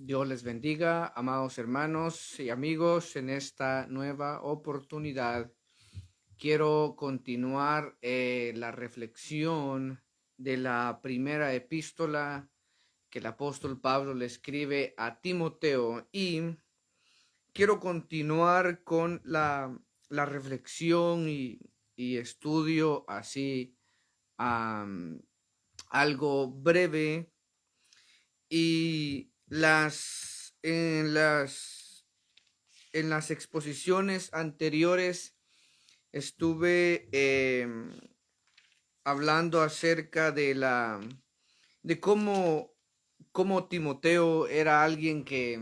Dios les bendiga, amados hermanos y amigos, en esta nueva oportunidad. Quiero continuar la reflexión de la primera epístola que el apóstol Pablo le escribe a Timoteo y quiero continuar con la reflexión y estudio así algo breve y en las exposiciones anteriores estuve hablando acerca de cómo Timoteo era alguien que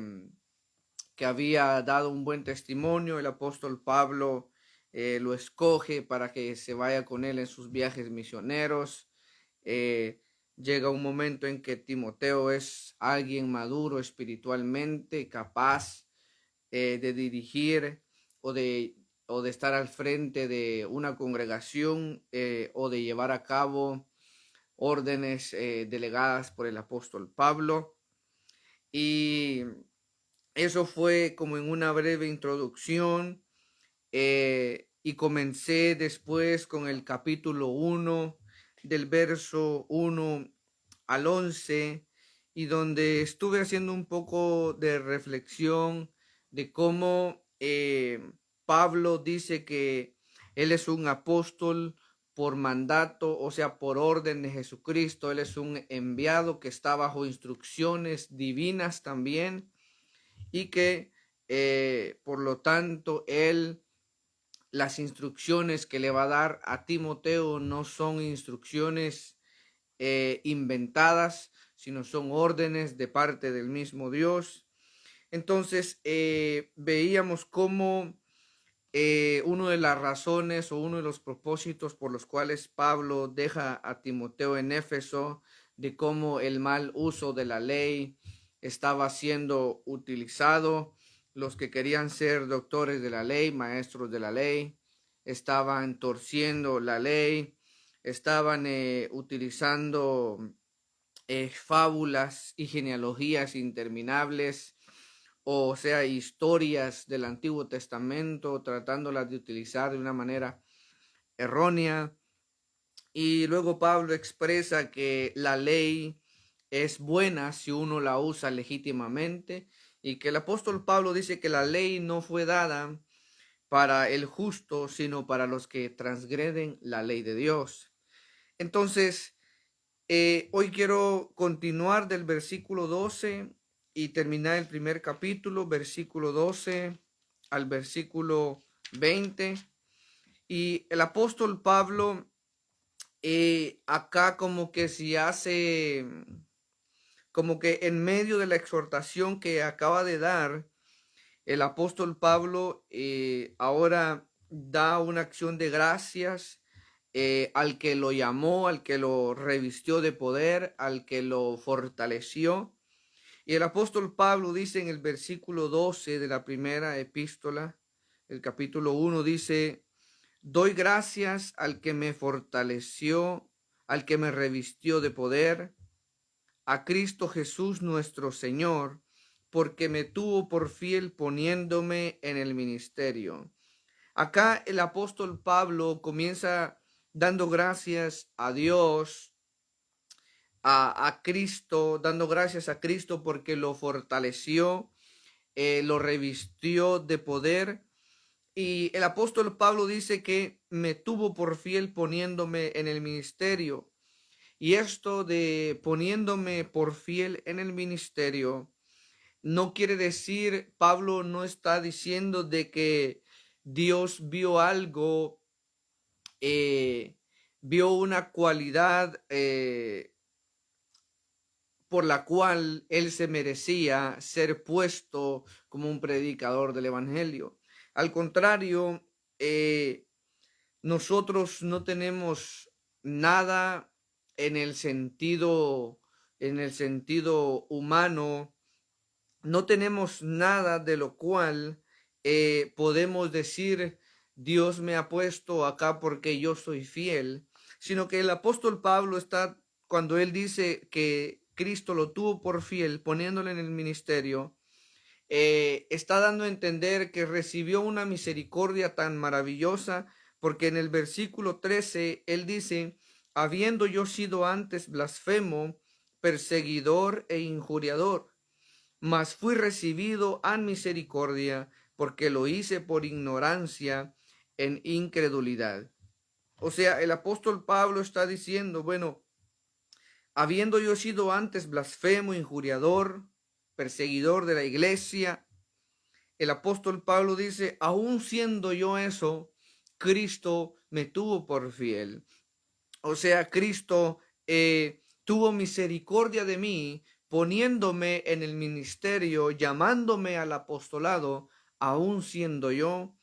había dado un buen testimonio. El apóstol Pablo lo escoge para que se vaya con él en sus viajes misioneros. Eh, Llega un momento en que Timoteo es alguien maduro espiritualmente, capaz de dirigir o de, o de estar al frente de una congregación o de llevar a cabo órdenes delegadas por el apóstol Pablo. Y eso fue como en una breve introducción. Y comencé después con el capítulo 1 del verso 1 al 11 y donde estuve haciendo un poco de reflexión de cómo Pablo dice que él es un apóstol por mandato, o sea, por orden de Jesucristo. Él es un enviado que está bajo instrucciones divinas también y que por lo tanto él las instrucciones que le va a dar a Timoteo no son instrucciones inventadas, sino son órdenes de parte del mismo Dios. Entonces veíamos cómo una de las razones o uno de los propósitos por los cuales Pablo deja a Timoteo en Éfeso, de cómo el mal uso de la ley estaba siendo utilizado. Los que querían ser doctores de la ley, maestros de la ley, estaban torciendo la ley, estaban utilizando fábulas y genealogías interminables, o sea, historias del Antiguo Testamento, tratándolas de utilizar de una manera errónea. Y luego Pablo expresa que la ley es buena si uno la usa legítimamente, y que el apóstol Pablo dice que la ley no fue dada para el justo, sino para los que transgreden la ley de Dios. Entonces, hoy quiero continuar del versículo 12 y terminar el primer capítulo, versículo 12 al versículo 20. Y el apóstol Pablo acá como que si hace, como que en medio de la exhortación que acaba de dar, el apóstol Pablo ahora da una acción de gracias al que lo llamó, al que lo revistió de poder, al que lo fortaleció. Y el apóstol Pablo dice en el versículo 12 de la primera epístola, el capítulo 1, dice: doy gracias al que me fortaleció, al que me revistió de poder, a Cristo Jesús nuestro Señor, porque me tuvo por fiel poniéndome en el ministerio. Acá el apóstol Pablo comienza dando gracias a Dios, a Cristo, dando gracias a Cristo porque lo fortaleció, lo revistió de poder. Y el apóstol Pablo dice que me tuvo por fiel poniéndome en el ministerio. Y esto de poniéndome por fiel en el ministerio no quiere decir, Pablo no está diciendo de que Dios vio algo, vio una cualidad por la cual él se merecía ser puesto como un predicador del evangelio. Al contrario, nosotros no tenemos nada en el sentido, humano, no tenemos nada de lo cual podemos decir Dios me ha puesto acá porque yo soy fiel, sino que el apóstol Pablo está, cuando él dice que Cristo lo tuvo por fiel, poniéndole en el ministerio, está dando a entender que recibió una misericordia tan maravillosa, porque en el versículo 13 él dice: habiendo yo sido antes blasfemo, perseguidor e injuriador, mas fui recibido en misericordia, porque lo hice por ignorancia en incredulidad. O sea, el apóstol Pablo está diciendo, bueno, habiendo yo sido antes blasfemo, injuriador, perseguidor de la iglesia, el apóstol Pablo dice, aún siendo yo eso, Cristo me tuvo por fiel. O sea, Cristo tuvo misericordia de mí, poniéndome en el ministerio, llamándome al apostolado, aún siendo yo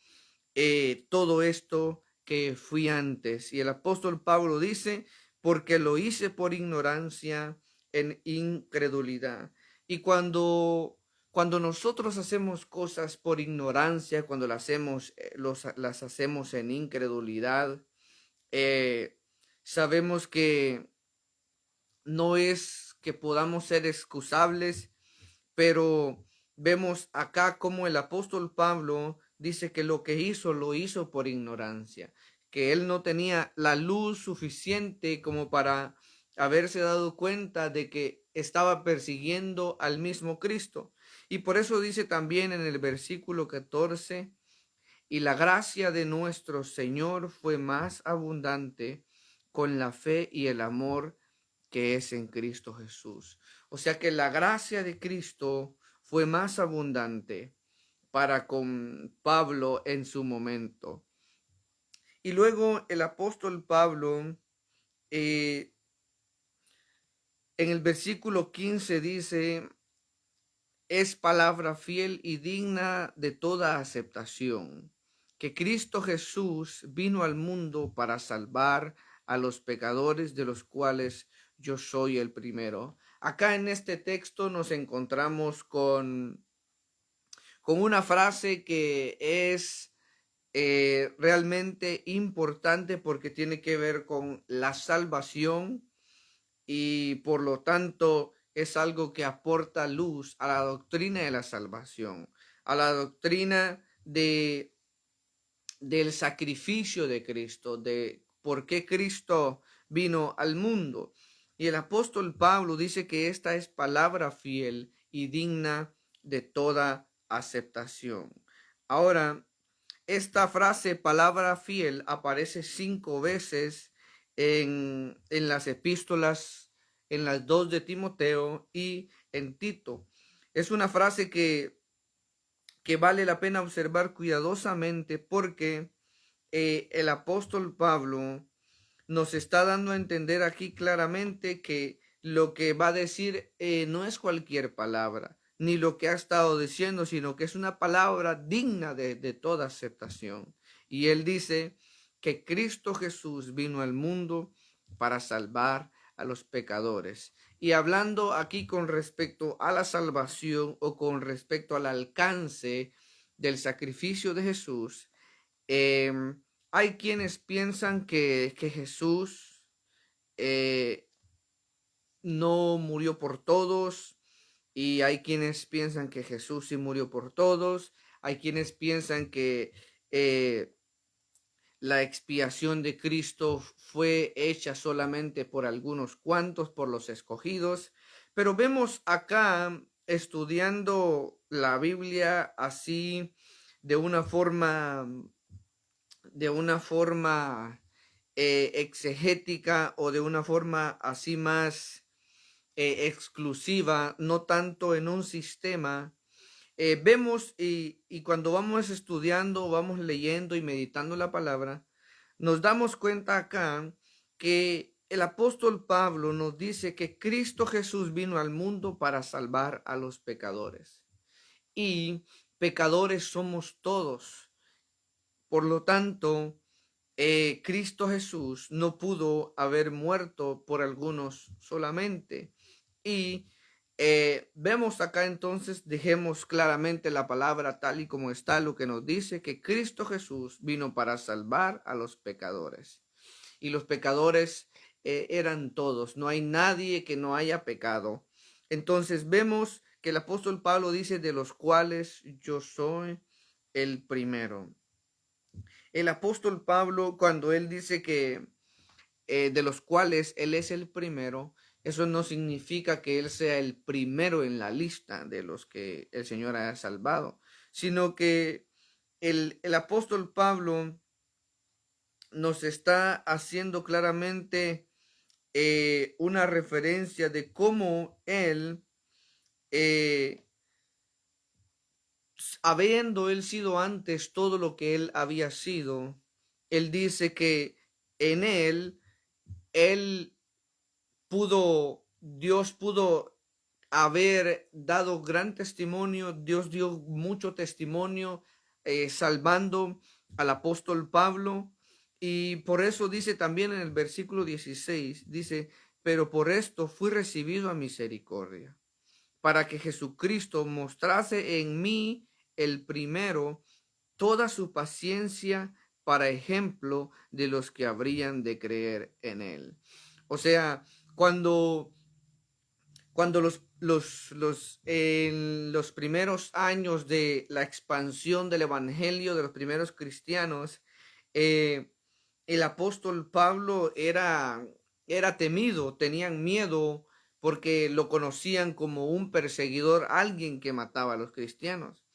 todo esto que fui antes. Y el apóstol Pablo dice, porque lo hice por ignorancia, en incredulidad. Y cuando nosotros hacemos cosas por ignorancia, cuando las hacemos, las hacemos en incredulidad, eh, sabemos que no es que podamos ser excusables, pero vemos acá como el apóstol Pablo dice que lo que hizo lo hizo por ignorancia, que él no tenía la luz suficiente como para haberse dado cuenta de que estaba persiguiendo al mismo Cristo. Y por eso dice también en el versículo 14, y la gracia de nuestro Señor fue más abundante con la fe y el amor que es en Cristo Jesús. O sea que la gracia de Cristo fue más abundante para con Pablo en su momento. Y luego el apóstol Pablo en el versículo 15 dice, es palabra fiel y digna de toda aceptación, que Cristo Jesús vino al mundo para salvar a los pecadores, de los cuales yo soy el primero. Acá en este texto nos encontramos con una frase que es realmente importante, porque tiene que ver con la salvación, y por lo tanto es algo que aporta luz a la doctrina de la salvación, a la doctrina del sacrificio de Cristo, de por qué Cristo vino al mundo. Y el apóstol Pablo dice que esta es palabra fiel y digna de toda aceptación. Ahora, esta frase, palabra fiel, aparece 5 veces en las epístolas, en las 2 de Timoteo y en Tito. Es una frase que vale la pena observar cuidadosamente, porque el apóstol Pablo nos está dando a entender aquí claramente que lo que va a decir no es cualquier palabra, ni lo que ha estado diciendo, sino que es una palabra digna de toda aceptación. Y él dice que Cristo Jesús vino al mundo para salvar a los pecadores. Y hablando aquí con respecto a la salvación, o con respecto al alcance del sacrificio de Jesús, hay quienes piensan que Jesús no murió por todos, y hay quienes piensan que Jesús sí murió por todos. Hay quienes piensan que la expiación de Cristo fue hecha solamente por algunos cuantos, por los escogidos. Pero vemos acá, estudiando la Biblia así de una forma exegética, o de una forma así más exclusiva, no tanto en un sistema. Vemos y cuando vamos estudiando, vamos leyendo y meditando la palabra, nos damos cuenta acá que el apóstol Pablo nos dice que Cristo Jesús vino al mundo para salvar a los pecadores. Y pecadores somos todos. Por lo tanto, Cristo Jesús no pudo haber muerto por algunos solamente. Y vemos acá entonces, dejemos claramente la palabra tal y como está, lo que nos dice que Cristo Jesús vino para salvar a los pecadores. Y los pecadores eran todos, no hay nadie que no haya pecado. Entonces vemos que el apóstol Pablo dice, de los cuales yo soy el primero. El apóstol Pablo, cuando él dice que de los cuales él es el primero, eso no significa que él sea el primero en la lista de los que el Señor haya salvado, sino que el apóstol Pablo nos está haciendo claramente una referencia de cómo él, eh, habiendo él sido antes todo lo que él había sido, él dice que en él Dios pudo haber dado gran testimonio, Dios dio mucho testimonio salvando al apóstol Pablo, y por eso dice también en el versículo 16, dice, pero por esto fui recibido a misericordia, para que Jesucristo mostrase en mí el primero toda su paciencia para ejemplo de los que habrían de creer en él. O sea, cuando, cuando en los primeros años de la expansión del evangelio de los primeros cristianos, eh, el apóstol Pablo era temido, tenían miedo porque lo conocían como un perseguidor, alguien que mataba a los cristianos.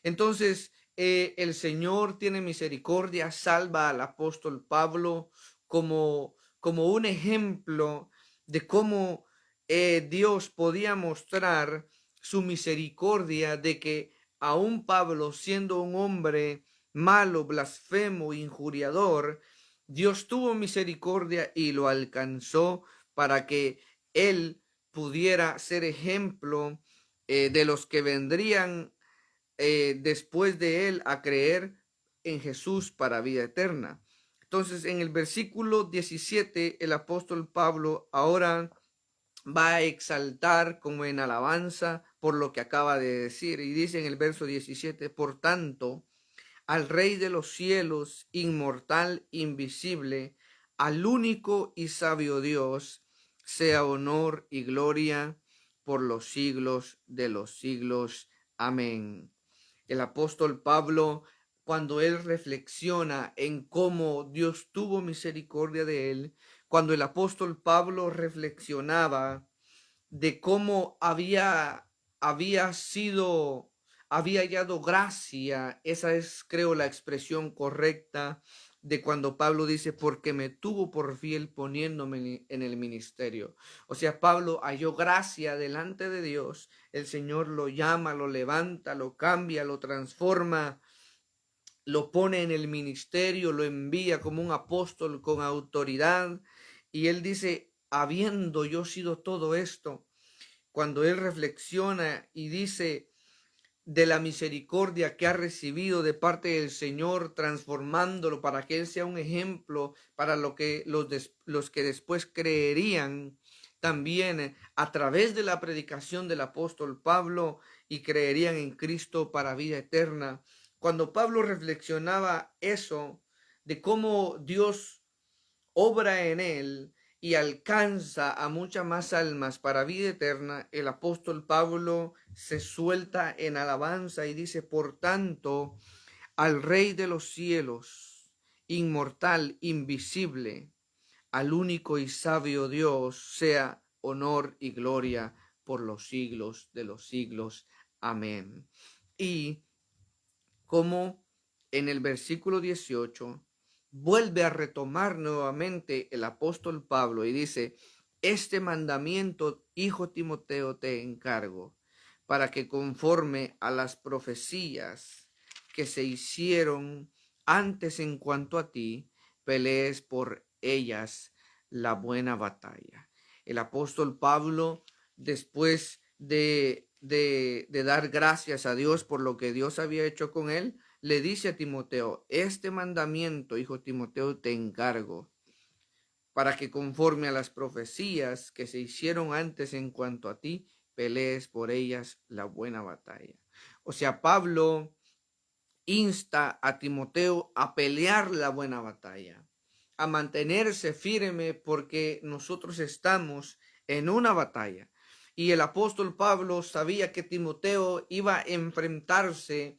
Entonces, el Señor tiene misericordia, salva al apóstol Pablo como un ejemplo de cómo Dios podía mostrar su misericordia, de que aún Pablo, siendo un hombre malo, blasfemo, injuriador, Dios tuvo misericordia y lo alcanzó para que él pudiera ser ejemplo de los que vendrían después de él a creer en Jesús para vida eterna. Entonces, en el versículo 17, el apóstol Pablo ahora va a exaltar como en alabanza por lo que acaba de decir. Y dice en el verso 17, por tanto, al Rey de los cielos, inmortal, invisible, al único y sabio Dios, sea honor y gloria por los siglos de los siglos. Amén. El apóstol Pablo, cuando él reflexiona en cómo Dios tuvo misericordia de él, cuando el apóstol Pablo reflexionaba de cómo había hallado gracia, esa es, creo, la expresión correcta de cuando Pablo dice, porque me tuvo por fiel poniéndome en el ministerio. O sea, Pablo halló gracia delante de Dios, el Señor lo llama, lo levanta, lo cambia, lo transforma, lo pone en el ministerio, lo envía como un apóstol con autoridad. Y él dice, habiendo yo sido todo esto, cuando él reflexiona y dice de la misericordia que ha recibido de parte del Señor, transformándolo para que él sea un ejemplo para los que después creerían también a través de la predicación del apóstol Pablo y creerían en Cristo para vida eterna. Cuando Pablo reflexionaba eso, de cómo Dios obra en él y alcanza a muchas más almas para vida eterna, el apóstol Pablo se suelta en alabanza y dice, por tanto, al Rey de los cielos, inmortal, invisible, al único y sabio Dios, sea honor y gloria por los siglos de los siglos. Amén. Y como en el versículo 18 vuelve a retomar nuevamente el apóstol Pablo y dice, este mandamiento, hijo Timoteo, te encargo, para que conforme a las profecías que se hicieron antes en cuanto a ti, pelees por ellas la buena batalla. El apóstol Pablo, después de dar gracias a Dios por lo que Dios había hecho con él, le dice a Timoteo, este mandamiento, hijo Timoteo, te encargo, para que conforme a las profecías que se hicieron antes en cuanto a ti, pelees por ellas la buena batalla. O sea, Pablo insta a Timoteo a pelear la buena batalla, a mantenerse firme porque nosotros estamos en una batalla. Y el apóstol Pablo sabía que Timoteo iba a enfrentarse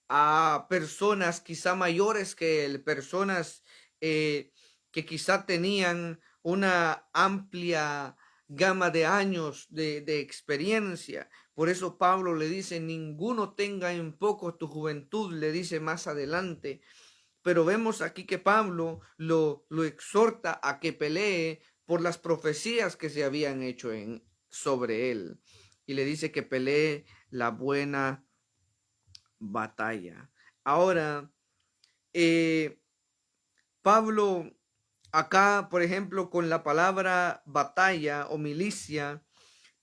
a personas quizá mayores que él, personas que quizá tenían una amplia gama de años de experiencia. Por eso Pablo le dice, ninguno tenga en poco tu juventud, le dice más adelante. Pero vemos aquí que Pablo lo exhorta a que pelee por las profecías que se habían hecho sobre él. Y le dice que pelee la buena batalla. Ahora, Pablo acá, por ejemplo, con la palabra batalla o milicia,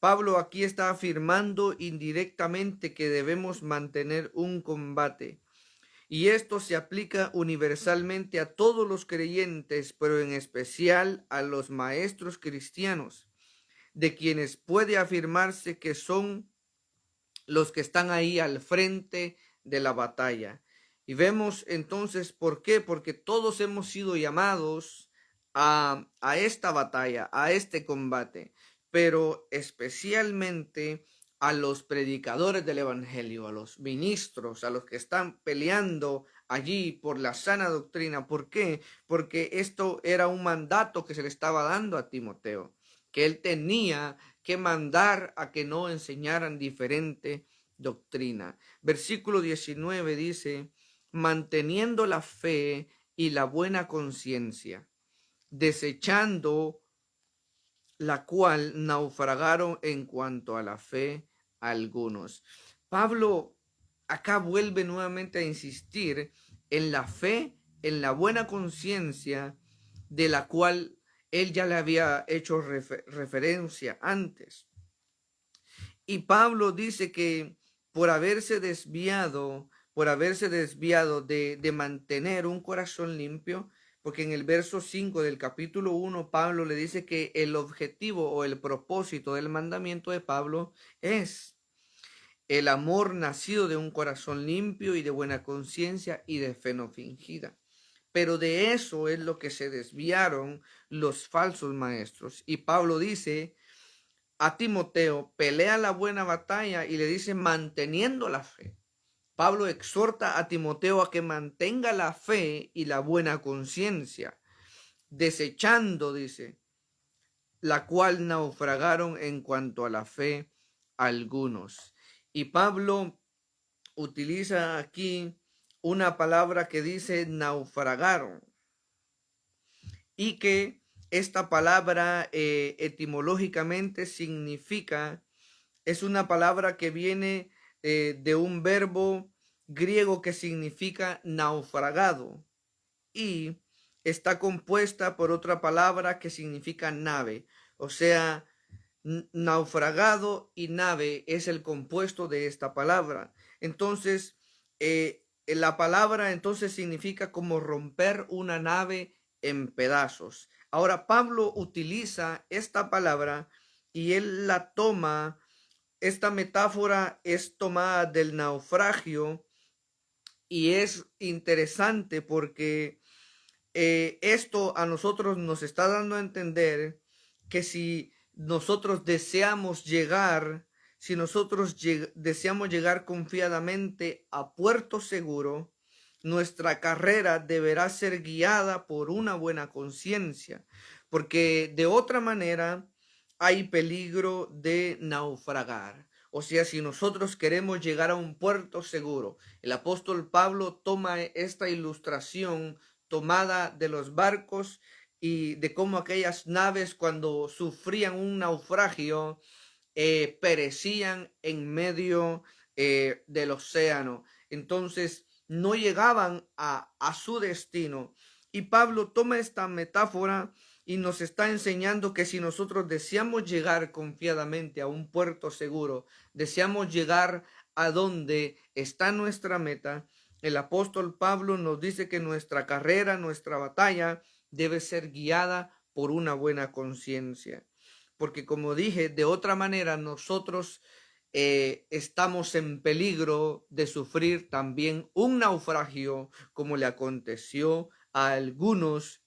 Pablo aquí está afirmando indirectamente que debemos mantener un combate. Y esto se aplica universalmente a todos los creyentes, pero en especial a los maestros cristianos, de quienes puede afirmarse que son los que están ahí al frente de la batalla. Y vemos entonces por qué, porque todos hemos sido llamados a esta batalla, a este combate, pero especialmente a los predicadores del evangelio, a los ministros, a los que están peleando allí por la sana doctrina. ¿Por qué? Porque esto era un mandato que se le estaba dando a Timoteo, que él tenía que mandar a que no enseñaran diferente doctrina. Versículo 19 dice, manteniendo la fe y la buena conciencia, desechando la cual naufragaron en cuanto a la fe algunos. Pablo acá vuelve nuevamente a insistir en la fe, en la buena conciencia de la cual él ya le había hecho referencia antes. Y Pablo dice que por haberse desviado de mantener un corazón limpio, porque en el verso 5 del capítulo 1 Pablo le dice que el objetivo o el propósito del mandamiento de Pablo es el amor nacido de un corazón limpio y de buena conciencia y de fe no fingida. Pero de eso es lo que se desviaron los falsos maestros. Y Pablo dice a Timoteo, pelea la buena batalla y le dice manteniendo la fe. Pablo exhorta a Timoteo a que mantenga la fe y la buena conciencia, desechando, dice, la cual naufragaron en cuanto a la fe algunos. Y Pablo utiliza aquí una palabra que dice naufragaron y que esta palabra etimológicamente significa, es una palabra que viene de un verbo griego que significa naufragado y está compuesta por otra palabra que significa nave. O sea, naufragado y nave es el compuesto de esta palabra. Entonces, la palabra entonces significa como romper una nave en pedazos. Ahora, Pablo utiliza esta palabra y él la toma. Esta metáfora es tomada del naufragio y es interesante porque esto a nosotros nos está dando a entender que si nosotros deseamos llegar, si nosotros deseamos llegar confiadamente a puerto seguro, nuestra carrera deberá ser guiada por una buena conciencia, porque de otra manera hay peligro de naufragar. O sea, si nosotros queremos llegar a un puerto seguro, el apóstol Pablo toma esta ilustración tomada de los barcos y de cómo aquellas naves cuando sufrían un naufragio perecían en medio del océano. Entonces no llegaban a su destino. Y Pablo toma esta metáfora y nos está enseñando que si nosotros deseamos llegar confiadamente a un puerto seguro, deseamos llegar a donde está nuestra meta, el apóstol Pablo nos dice que nuestra carrera, nuestra batalla debe ser guiada por una buena conciencia. Porque como dije, de otra manera nosotros estamos en peligro de sufrir también un naufragio como le aconteció a algunos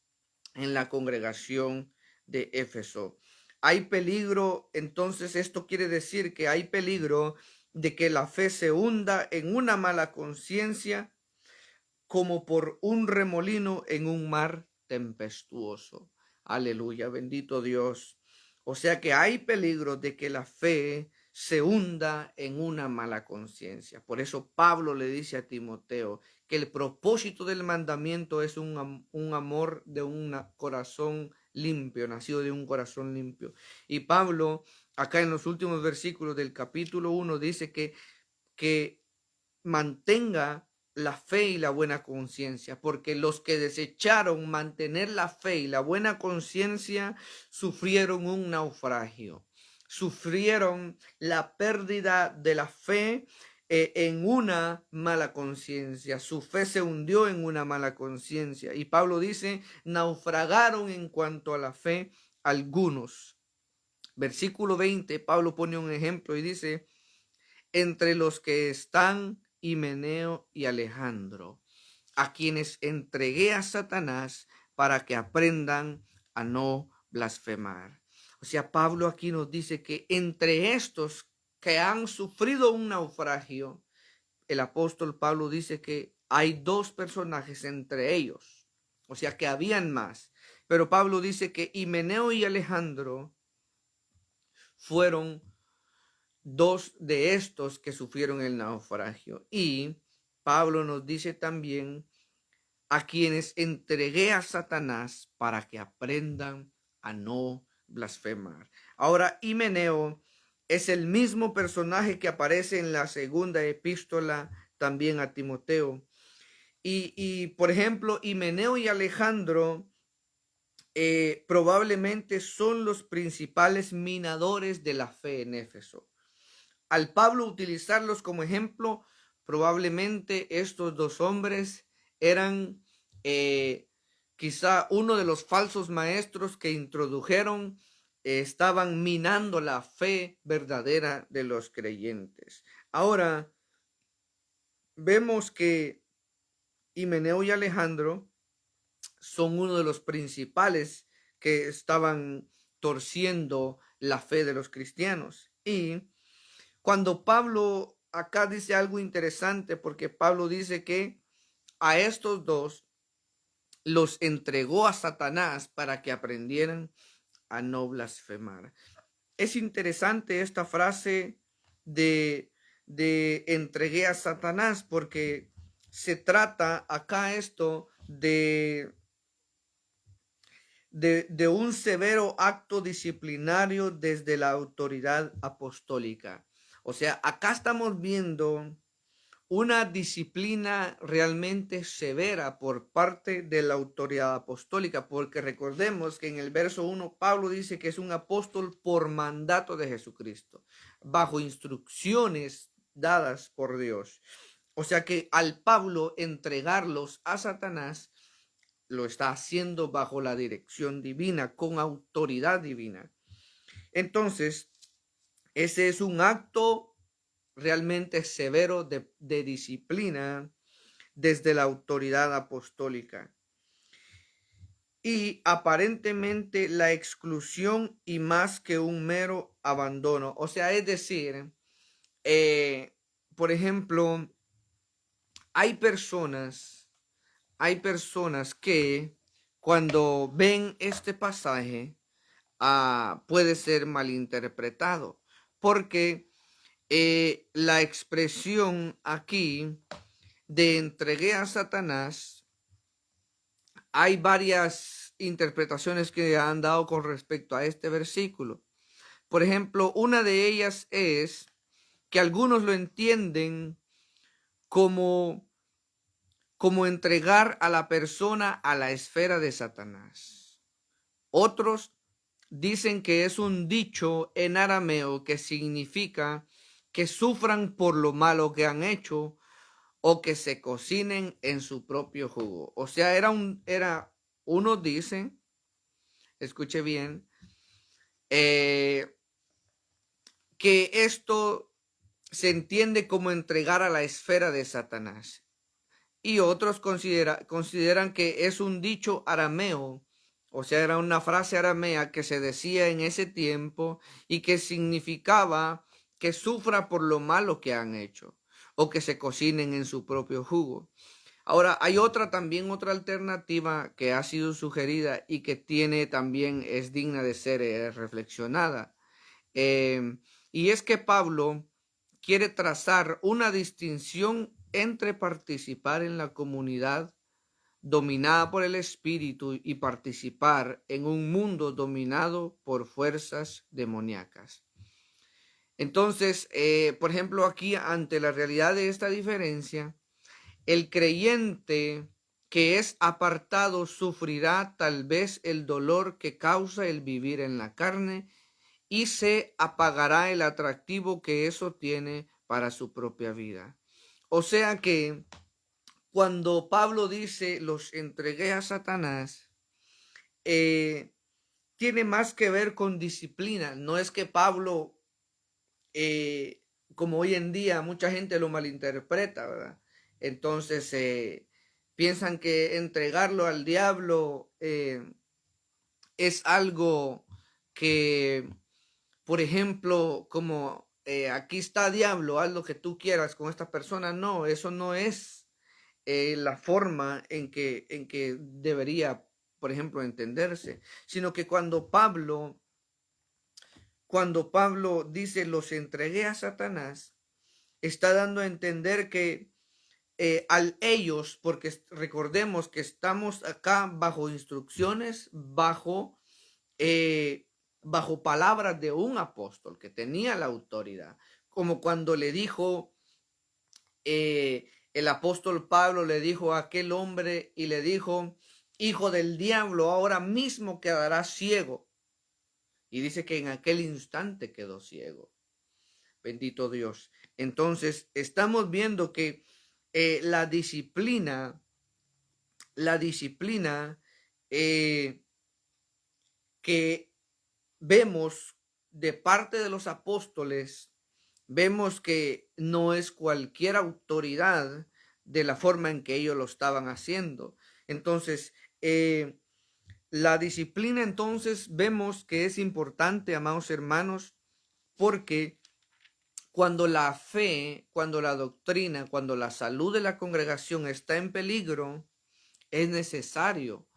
en la congregación de Éfeso. Hay peligro, entonces esto quiere decir que hay peligro de que la fe se hunda en una mala conciencia como por un remolino en un mar tempestuoso. Aleluya, bendito Dios. O sea que hay peligro de que la fe se hunda en una mala conciencia. Por eso Pablo le dice a Timoteo que el propósito del mandamiento es un amor de un corazón limpio, nacido de un corazón limpio. Y Pablo, acá en los últimos versículos del capítulo 1, dice que mantenga la fe y la buena conciencia, porque los que desecharon mantener la fe y la buena conciencia sufrieron un naufragio, sufrieron la pérdida de la fe en una mala conciencia. Su fe se hundió en una mala conciencia. Y Pablo dice, naufragaron en cuanto a la fe algunos. Versículo 20, Pablo pone un ejemplo y dice, entre los que están Himeneo y Alejandro, a quienes entregué a Satanás para que aprendan a no blasfemar. O sea, Pablo aquí nos dice que entre estos que han sufrido un naufragio, el apóstol Pablo dice que hay dos personajes entre ellos. O sea, que habían más. Pero Pablo dice que Himeneo y Alejandro fueron dos de estos que sufrieron el naufragio. Y Pablo nos dice también a quienes entregué a Satanás para que aprendan a no blasfemar. Ahora, Himeneo es el mismo personaje que aparece en la segunda epístola también a Timoteo. Y por ejemplo, Himeneo y Alejandro probablemente son los principales minadores de la fe en Éfeso. Al Pablo utilizarlos como ejemplo, probablemente estos dos hombres eran quizá uno de los falsos maestros que introdujeron, estaban minando la fe verdadera de los creyentes. Ahora, vemos que Himeneo y Alejandro son uno de los principales que estaban torciendo la fe de los cristianos. Y cuando Pablo acá dice algo interesante, porque Pablo dice que a estos dos los entregó a Satanás para que aprendieran a no blasfemar. Es interesante esta frase de entregué a Satanás, porque se trata acá esto de un severo acto disciplinario desde la autoridad apostólica. O sea, acá estamos viendo una disciplina realmente severa por parte de la autoridad apostólica, porque recordemos que en el verso 1 Pablo dice que es un apóstol por mandato de Jesucristo, bajo instrucciones dadas por Dios. O sea que al Pablo entregarlos a Satanás, lo está haciendo bajo la dirección divina, con autoridad divina. Entonces, ese es un acto realmente severo de disciplina desde la autoridad apostólica. Y aparentemente la exclusión y más que un mero abandono. O sea, es decir, por ejemplo, hay personas que cuando ven este pasaje puede ser malinterpretado, porque la expresión aquí de entregué a Satanás, hay varias interpretaciones que han dado con respecto a este versículo. Por ejemplo, una de ellas es que algunos lo entienden como entregar a la persona a la esfera de Satanás. Otros dicen que es un dicho en arameo que significa que sufran por lo malo que han hecho o que se cocinen en su propio jugo. O sea, unos dicen, escuche bien, que esto se entiende como entregar a la esfera de Satanás. Y otros consideran que es un dicho arameo O sea, era una frase aramea que se decía en ese tiempo y que significaba que sufra por lo malo que han hecho o que se cocinen en su propio jugo. Ahora, hay otra alternativa que ha sido sugerida y que tiene también, es digna de ser reflexionada. Eh, y es que Pablo quiere trazar una distinción entre participar en la comunidad dominada por el espíritu y participar en un mundo dominado por fuerzas demoníacas. Entonces, por ejemplo, aquí ante la realidad de esta diferencia, el creyente que es apartado sufrirá tal vez el dolor que causa el vivir en la carne y se apagará el atractivo que eso tiene para su propia vida. O sea que cuando Pablo dice los entregué a Satanás, tiene más que ver con disciplina. No es que Pablo, eh, como hoy en día mucha gente lo malinterpreta, ¿verdad? Entonces piensan que entregarlo al diablo es algo que, por ejemplo, como aquí está diablo, haz lo que tú quieras con esta persona. No, eso no es la forma en que debería, por ejemplo, entenderse, sino que cuando Pablo dice los entregué a Satanás, está dando a entender que al ellos, porque recordemos que estamos acá bajo instrucciones, eh, bajo palabras de un apóstol que tenía la autoridad, como cuando le dijo el apóstol Pablo le dijo a aquel hombre y le dijo, hijo del diablo, ahora mismo quedarás ciego. Y dice que en aquel instante quedó ciego. Bendito Dios. Entonces, estamos viendo que la disciplina que vemos de parte de los apóstoles, vemos que no es cualquier autoridad de la forma en que ellos lo estaban haciendo. Entonces, la disciplina entonces vemos que es importante, amados hermanos, porque cuando la fe, cuando la doctrina, cuando la salud de la congregación está en peligro, es necesario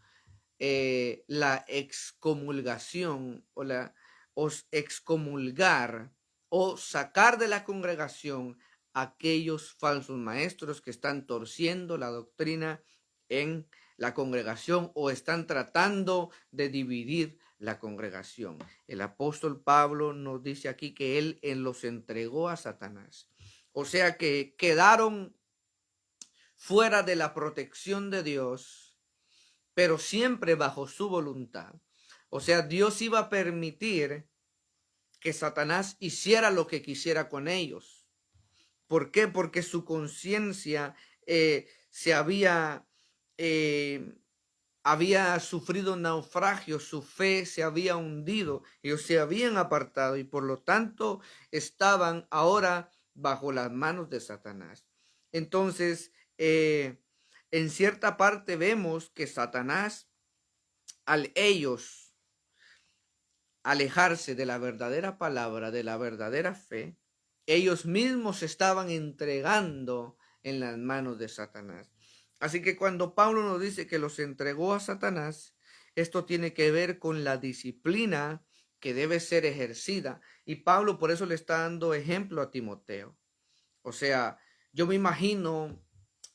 la excomulgación o excomulgar o sacar de la congregación aquellos falsos maestros que están torciendo la doctrina en la congregación o están tratando de dividir la congregación. El apóstol Pablo nos dice aquí que él los entregó a Satanás. O sea que quedaron fuera de la protección de Dios, pero siempre bajo su voluntad. O sea, Dios iba a permitir que Satanás hiciera lo que quisiera con ellos. ¿Por qué? Porque su conciencia se había sufrido naufragio, su fe se había hundido, ellos se habían apartado y por lo tanto estaban ahora bajo las manos de Satanás. Entonces, en cierta parte vemos que Satanás, al ellos alejarse de la verdadera palabra, de la verdadera fe, ellos mismos se estaban entregando en las manos de Satanás. Así que cuando Pablo nos dice que los entregó a Satanás, esto tiene que ver con la disciplina que debe ser ejercida. Y Pablo por eso le está dando ejemplo a Timoteo. O sea, yo me imagino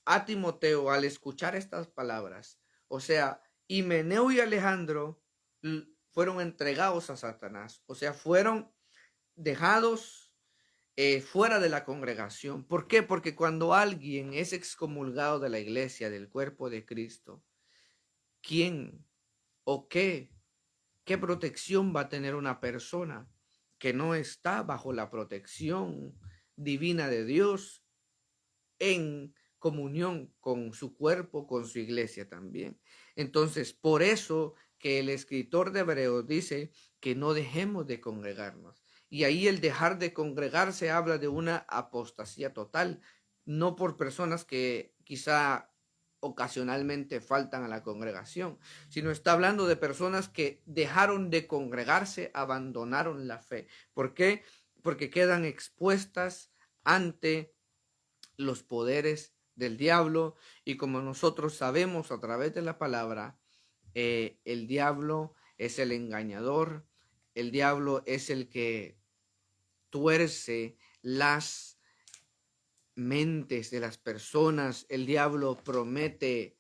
a Timoteo al escuchar estas palabras. O sea, Himeneo y Alejandro fueron entregados a Satanás. O sea, fueron dejados fuera de la congregación. ¿Por qué? Porque cuando alguien es excomulgado de la iglesia, del cuerpo de Cristo, ¿quién o qué protección va a tener una persona que no está bajo la protección divina de Dios en comunión con su cuerpo, con su iglesia también? Entonces, por eso que el escritor de Hebreos dice que no dejemos de congregarnos. Y ahí el dejar de congregarse habla de una apostasía total, no por personas que quizá ocasionalmente faltan a la congregación, sino está hablando de personas que dejaron de congregarse, abandonaron la fe. ¿Por qué? Porque quedan expuestas ante los poderes del diablo, y como nosotros sabemos a través de la palabra, el diablo es el engañador, el diablo es el que tuerce las mentes de las personas, el diablo promete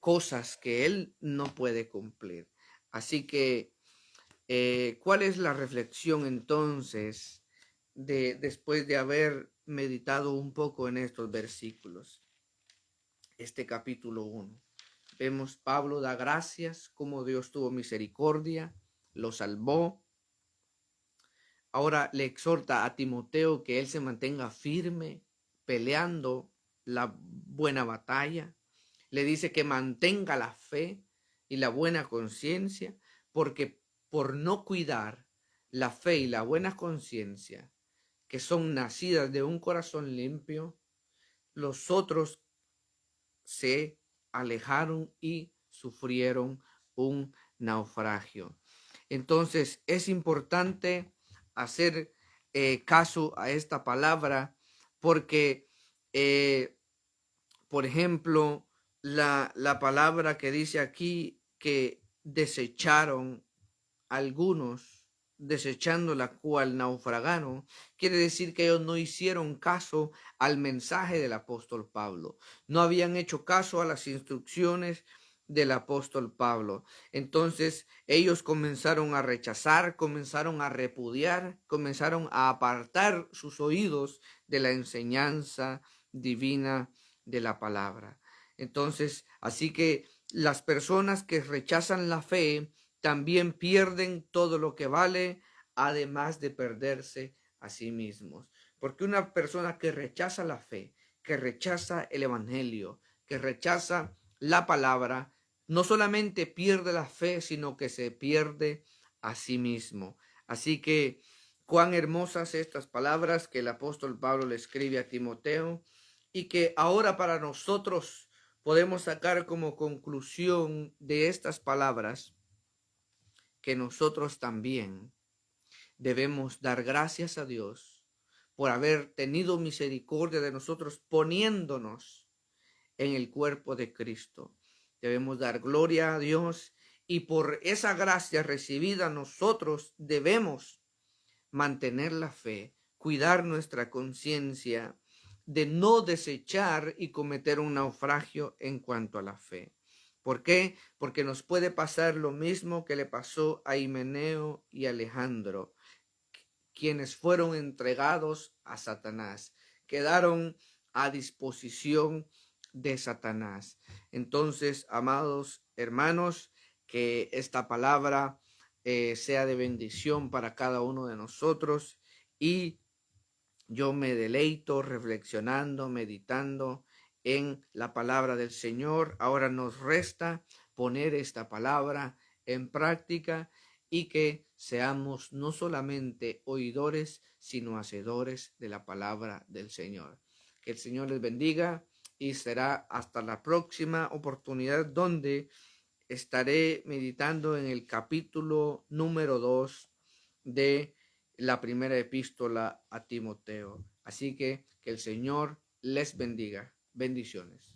cosas que él no puede cumplir. Así que, ¿cuál es la reflexión entonces después de haber meditado un poco en estos versículos? Este capítulo 1. Vemos Pablo da gracias, como Dios tuvo misericordia, lo salvó. Ahora le exhorta a Timoteo que él se mantenga firme, peleando la buena batalla. Le dice que mantenga la fe y la buena conciencia, porque por no cuidar la fe y la buena conciencia, que son nacidas de un corazón limpio, los otros se alejaron y sufrieron un naufragio. Entonces es importante hacer caso a esta palabra, porque, por ejemplo, la palabra que dice aquí que desecharon algunos, desechando la cual naufragaron, quiere decir que ellos no hicieron caso al mensaje del apóstol Pablo, no habían hecho caso a las instrucciones del apóstol Pablo. Entonces ellos comenzaron a rechazar, comenzaron a repudiar, comenzaron a apartar sus oídos de la enseñanza divina de la palabra. Entonces, así que las personas que rechazan la fe también pierden todo lo que vale, además de perderse a sí mismos. Porque una persona que rechaza la fe, que rechaza el evangelio, que rechaza la palabra, no solamente pierde la fe, sino que se pierde a sí mismo. Así que cuán hermosas estas palabras que el apóstol Pablo le escribe a Timoteo, y que ahora para nosotros podemos sacar como conclusión de estas palabras que nosotros también debemos dar gracias a Dios por haber tenido misericordia de nosotros, poniéndonos en el cuerpo de Cristo. Debemos dar gloria a Dios, y por esa gracia recibida nosotros debemos mantener la fe, cuidar nuestra conciencia de no desechar y cometer un naufragio en cuanto a la fe. ¿Por qué? Porque nos puede pasar lo mismo que le pasó a Himeneo y Alejandro, quienes fueron entregados a Satanás, quedaron a disposición de Satanás. Entonces, amados hermanos, que esta palabra sea de bendición para cada uno de nosotros, y yo me deleito reflexionando, meditando en la palabra del Señor. Ahora nos resta poner esta palabra en práctica, y que seamos no solamente oidores, sino hacedores de la palabra del Señor. Que el Señor les bendiga, y será hasta la próxima oportunidad, donde estaré meditando en el capítulo número 2 de la primera epístola a Timoteo. Así que el Señor les bendiga. Bendiciones.